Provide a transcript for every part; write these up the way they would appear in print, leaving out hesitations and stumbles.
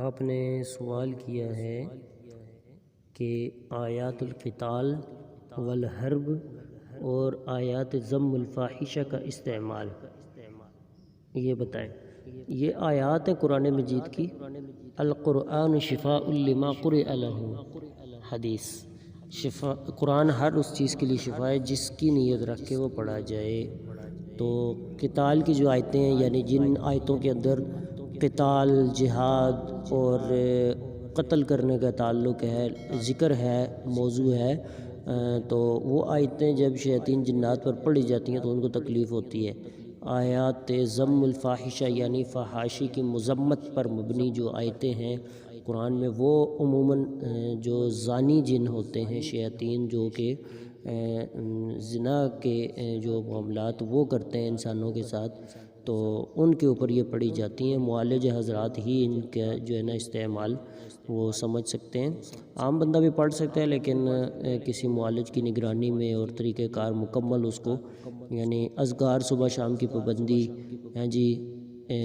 آپ نے سوال کیا ہے کہ آیات القتال والحرب اور آیات ذم الفاحشہ کا استعمال یہ بتائیں۔ یہ آیات ہیں قرآن مجید کی، القرآن شفاء لما قرئ لہ، حدیث شفا، قرآن ہر اس چیز کے لیے شفا ہے جس کی نیت رکھ کے وہ پڑھا جائے۔ تو قتال کی جو آیتیں ہیں، یعنی جن آیتوں کے اندر قتال، جہاد اور قتل کرنے کا تعلق ہے، ذکر ہے، موضوع ہے، تو وہ آیتیں جب شیاطین جنات پر پڑھی جاتی ہیں تو ان کو تکلیف ہوتی ہے۔ آیات ذم الفاحشہ یعنی فحاشی کی مذمت پر مبنی جو آیتیں ہیں قرآن میں، وہ عموماً جو زانی جن ہوتے ہیں، شیاطین جو کہ زنا کے جو معاملات وہ کرتے ہیں انسانوں کے ساتھ، تو ان کے اوپر یہ پڑھی جاتی ہیں۔ معالج حضرات ہی ان کا جو ہے نا استعمال وہ سمجھ سکتے ہیں، عام بندہ بھی پڑھ سکتا ہے، لیکن کسی معالج کی نگرانی میں اور طریقہ کار مکمل اس کو، یعنی اذکار صبح شام کی پابندی، جی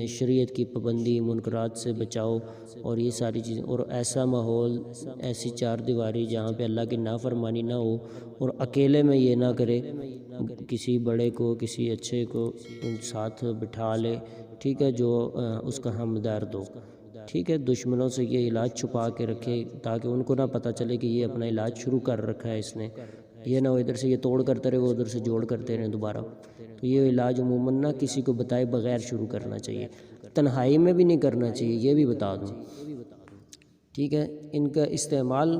شریعت کی پابندی، منکرات سے بچاؤ اور یہ ساری چیزیں، اور ایسا ماحول، ایسی چار دیواری جہاں پہ اللہ کی نافرمانی نہ ہو، اور اکیلے میں یہ نہ کرے، کسی بڑے کو، کسی اچھے کو ساتھ بٹھا لے، ٹھیک ہے، جو اس کا ہمدرد ہو، ٹھیک ہے، دشمنوں سے یہ علاج چھپا کے رکھے تاکہ ان کو نہ پتہ چلے کہ یہ اپنا علاج شروع کر رکھا ہے اس نے، یہ نہ ہو ادھر سے یہ توڑ کرتے رہے، وہ ادھر سے جوڑ کرتے رہے دوبارہ۔ تو یہ علاج عموماً نہ کسی کو بتائے بغیر شروع کرنا چاہیے، تنہائی میں بھی نہیں کرنا چاہیے، یہ بھی بتا دوں، ٹھیک ہے۔ ان کا استعمال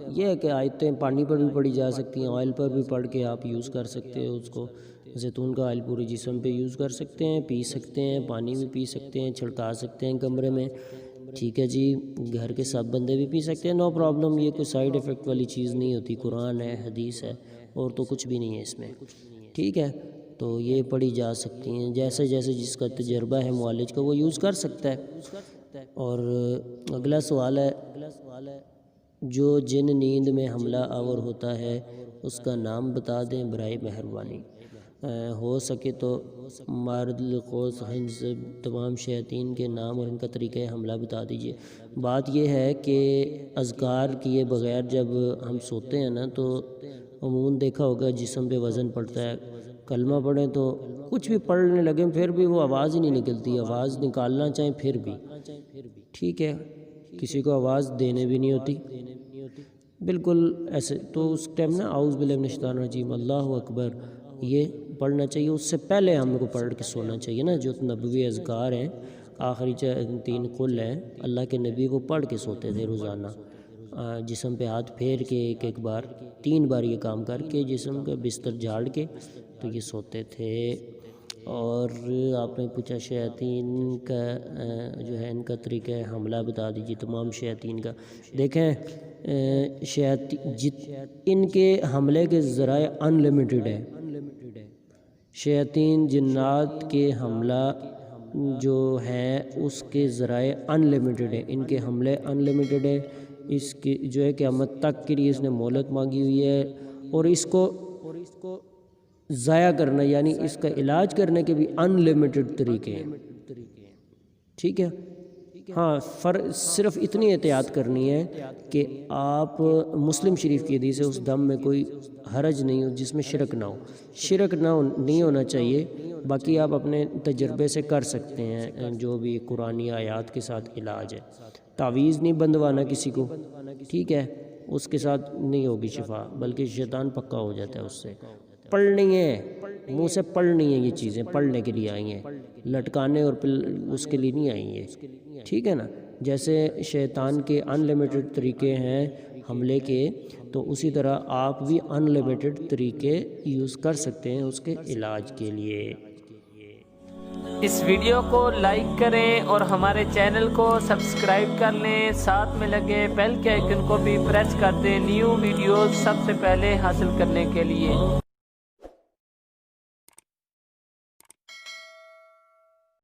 یہ ہے کہ آیتیں پانی پر بھی پڑھی جا سکتی ہیں، آئل پر بھی پڑھ کے آپ یوز کر سکتے ہو اس کو، زیتون کا آئل پورے جسم پہ یوز کر سکتے ہیں، پی سکتے ہیں، پانی بھی پی سکتے ہیں، چھڑکا سکتے ہیں کمرے میں، ٹھیک ہے جی، گھر کے سب بندے بھی پی سکتے ہیں، نو پرابلم، یہ کوئی سائیڈ ایفیکٹ والی چیز نہیں ہوتی، قرآن ہے، حدیث ہے، اور تو کچھ بھی نہیں ہے اس میں، ٹھیک ہے۔ تو یہ پڑھی جا سکتی ہیں، جیسے جیسے جس کا تجربہ ہے معالج کا وہ یوز کر سکتا ہے۔ اور اگلا سوال ہے، جو جن نیند میں حملہ آور ہوتا ہے اس کا نام بتا دیں برائے مہربانی، ہو سکے تو مارد القوس ہنس تمام شیاطین کے نام اور ان کا طریقہ حملہ بتا دیجئے۔ بات یہ ہے کہ اذکار کیے بغیر جب ہم سوتے ہیں نا تو عموماً دیکھا ہوگا جسم پہ وزن پڑتا ہے، کلمہ پڑھیں تو کچھ بھی پڑھنے لگیں پھر بھی وہ آواز ہی نہیں نکلتی، آواز نکالنا چاہیں پھر بھی، ٹھیک ہے، کسی کو آواز دینے بھی نہیں ہوتی، بالکل ایسے، تو اس ٹائم نا اعوذ باللہ من الشیطان الرجیم، اللہ اکبر، یہ پڑھنا چاہیے۔ اس سے پہلے ہم کو پڑھ کے سونا چاہیے نا، جو نبوی اذکار ہیں، آخری 3 قل ہیں، اللہ کے نبی وہ پڑھ کے سوتے تھے روزانہ، جسم پہ ہاتھ پھیر کے ایک ایک بار 3 بار یہ کام کر کے جسم کا بستر جھاڑ کے تو یہ سوتے تھے۔ اور آپ نے پوچھا شیاطین کا جو ہے ان کا طریقہ حملہ بتا دیجیے، تمام شیاطین کا۔ دیکھیں ان کے حملے کے ذرائع ان لمیٹڈ ہے، شیاطین جنات کے حملہ جو ہے اس کے ذرائع ان لمیٹڈ ہے، ان کے حملے ان لمیٹڈ ہے، اس کی جو ہے قیامت تک کے لیے اس نے مہلت مانگی ہوئی ہے، اور اس کو ضائع کرنا یعنی اس کا علاج کرنے کے بھی ان لمیٹڈ طریقے ہیں، ٹھیک ہے۔ ہاں، صرف اتنی احتیاط کرنی ہے کہ آپ مسلم شریف کی حدیث ہے، اس دم میں کوئی حرج نہیں ہو جس میں شرک نہ ہو، شرک نہیں ہونا چاہیے، باقی آپ اپنے تجربے سے کر سکتے ہیں جو بھی قرآنی آیات کے ساتھ علاج ہے۔ تعویذ نہیں بندوانا کسی کو، ٹھیک ہے، اس کے ساتھ نہیں ہوگی شفا، بلکہ شیطان پکا ہو جاتا ہے اس سے۔ پڑھنی ہے، منہ سے پڑھنی ہیں، یہ چیزیں پڑھنے کے لیے آئی ہیں، لٹکانے اور اس کے لیے نہیں آئی ہیں، ٹھیک ہے نا۔ جیسے شیطان کے ان لمیٹڈ طریقے ہیں حملے کے، تو اسی طرح آپ بھی ان لمیٹڈ طریقے یوز کر سکتے ہیں اس کے علاج کے لیے۔ اس ویڈیو کو لائک کریں اور ہمارے چینل کو سبسکرائب کر لیں، ساتھ میں لگے بیل کے آئیکن کو بھی پریس کر دیں نیو ویڈیوز سب سے پہلے حاصل کرنے کے لیے۔